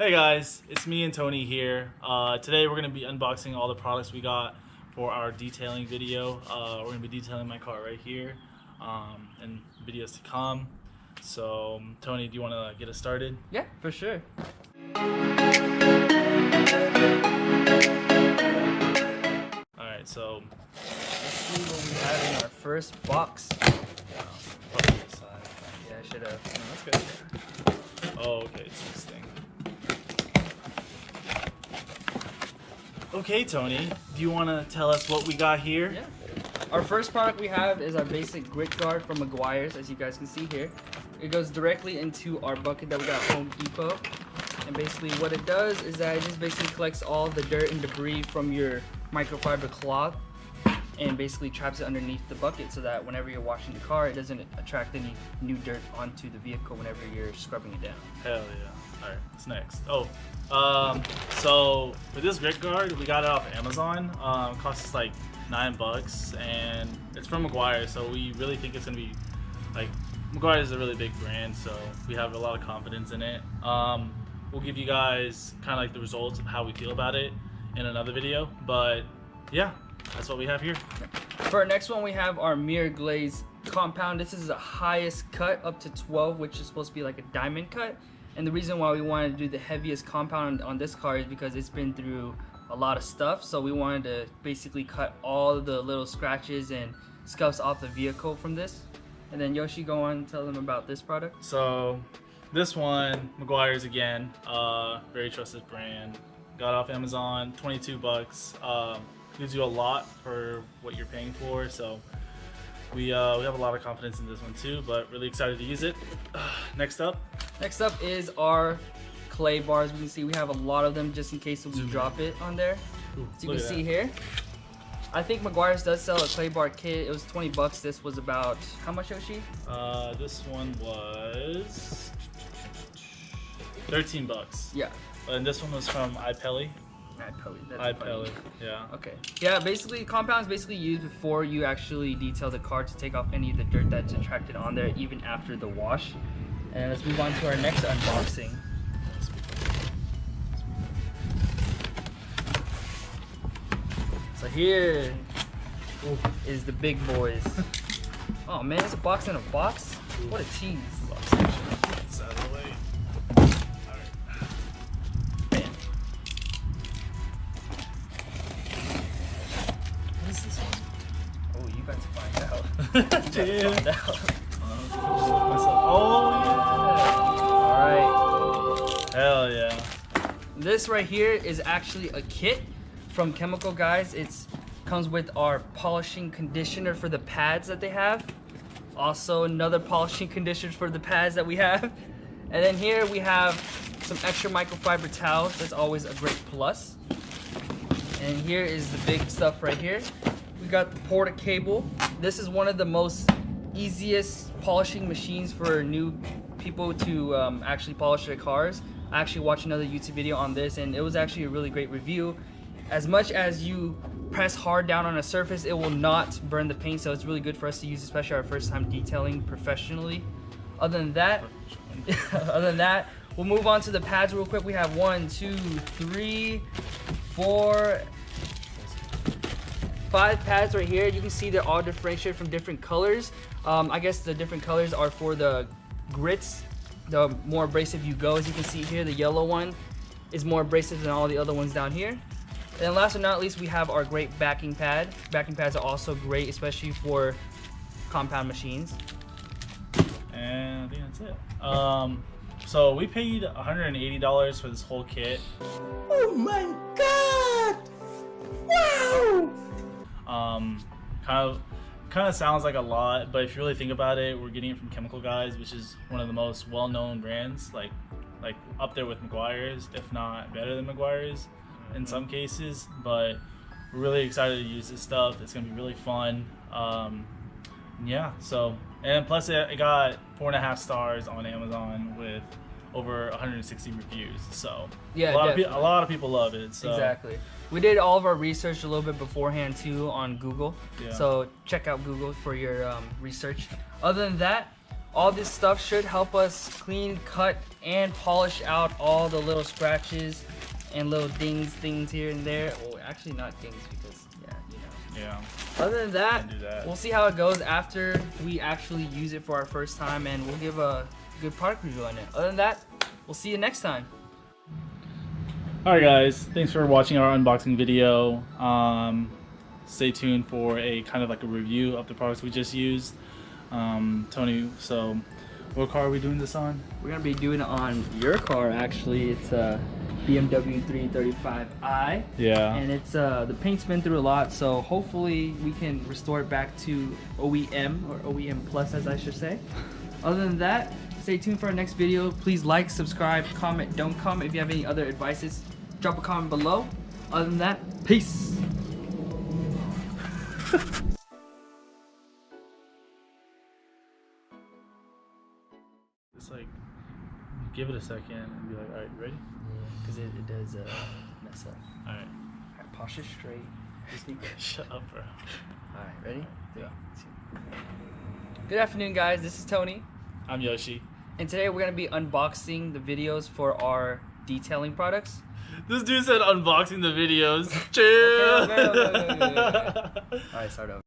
Hey guys, it's me and Tony here. Today we're going to be unboxing all the products we got for our detailing video. We're going to be detailing my car right here and videos to come. So Tony, do you want to get us started? Yeah, for sure. Alright, so Let's see what we have in our first box. probably this side. Yeah, I should have. No, that's good. Oh, okay, it's this thing. Okay, Tony, do you want to tell us what we got here? Yeah. Our first product we have is our basic grit guard from Meguiar's, as you guys can see here. It goes directly into our bucket that we got at Home Depot. And basically what it does is that it just basically collects all the dirt and debris from your microfiber cloth and basically traps it underneath the bucket so that whenever you're washing the car, it doesn't attract any new dirt onto the vehicle whenever you're scrubbing it down. Hell yeah. Alright, what's next? Oh, so for this grit guard, we got it off Amazon. It costs us like $9 and it's from Meguiar's, so we really think it's gonna be like, Meguiar's is a really big brand, so we have a lot of confidence in it. We'll give you guys kind of like the results of how we feel about it in another video, but yeah, that's what we have here. For our next one, we have our mirror glaze compound. This is the highest cut, up to 12, which is supposed to be like a diamond cut. And the reason why we wanted to do the heaviest compound on this car is because it's been through a lot of stuff. So we wanted to basically cut all the little scratches and scuffs off the vehicle from this. And then Yoshi, go on and tell them about this product. So this one, Meguiar's again, very trusted brand. Got off Amazon, 22 bucks. Gives you a lot for what you're paying for. So we have a lot of confidence in this one too, but really excited to use it. Next up is our clay bars. We can see we have a lot of them just in case we drop it on there. Ooh, so you can see here. I think Meguiar's does sell a clay bar kit. It was 20 bucks. This was about, how much, Yoshi? This one was 13 bucks. Yeah. And this one was from iPelly. iPelly, yeah. Okay. Yeah, basically, compound is basically used before you actually detail the car to take off any of the dirt that's attracted on there, even after the wash. And let's move on to our next unboxing. So here is the big boys. Oh man, it's a box in a box? What a tease. It's out of the way. Alright. Man. What is this one? Oh, you got to find out. Yeah. Oh Alright. yeah. Hell yeah. This right here is actually a kit from Chemical Guys. It comes with our polishing conditioner for the pads that they have. Also another polishing conditioner for the pads that we have. And then here we have some extra microfiber towels. That's always a great plus. And here is the big stuff right here. We got the porta cable. This is one of the most easiest polishing machines for new people to actually polish their cars. I actually watched another YouTube video on this and it was actually a really great review. As much as you press hard down on a surface, it will not burn the paint, so it's really good for us to use, especially our first time detailing professionally. Other than that, we'll move on to the pads real quick. We have 1, 2, 3, 4, 5 pads right here. You can see they're all differentiated from different colors. I guess the different colors are for the grits. The more abrasive you go, as you can see here, the yellow one is more abrasive than all the other ones down here. And last but not least, we have our great backing pad. Backing pads are also great, especially for compound machines. And I think that's it. So we paid $180 for this whole kit. Oh my god! Wow! Kind of sounds like a lot, but if you really think about it, we're getting it from Chemical Guys, which is one of the most well-known brands, like up there with Meguiar's, if not better than Meguiar's in some cases. But we're really excited to use this stuff. It's gonna be really fun. Yeah. So, and plus it got 4.5 stars on Amazon with over 160 reviews. So yeah, a lot of people love it. So. Exactly. We did all of our research a little bit beforehand too on Google. Yeah. So check out Google for your research. Other than that, All this stuff should help us clean, cut, and polish out all the little scratches and little things here and there. Well, actually not dings because, yeah, you know. Yeah. Other than that, Can't do that. we'll see how it goes after we actually use it for our first time, and we'll give a good product review on it. Other than that, we'll see you next time. Alright guys, thanks for watching our unboxing video. Stay tuned for a kind of like a review of the products we just used. Tony, so what car are we doing this on? We're gonna be doing it on your car actually. It's a BMW 335i. Yeah. And it's the paint's been through a lot, so hopefully we can restore it back to OEM or OEM plus, as I should say. Other than that, stay tuned for our next video. Please like, subscribe, comment, don't comment. If you have any other advices, drop a comment below. Other than that, peace. It's like, give it a second and be like, alright, you ready? Because it does mess up. Alright. Alright, posture straight. Just need Shut up, bro. Alright, ready? Yeah. Good afternoon, guys. This is Tony. I'm Yoshi. And today we're going to be unboxing the videos for our detailing products. This dude said unboxing the videos. Chill. Okay. Alright, start over.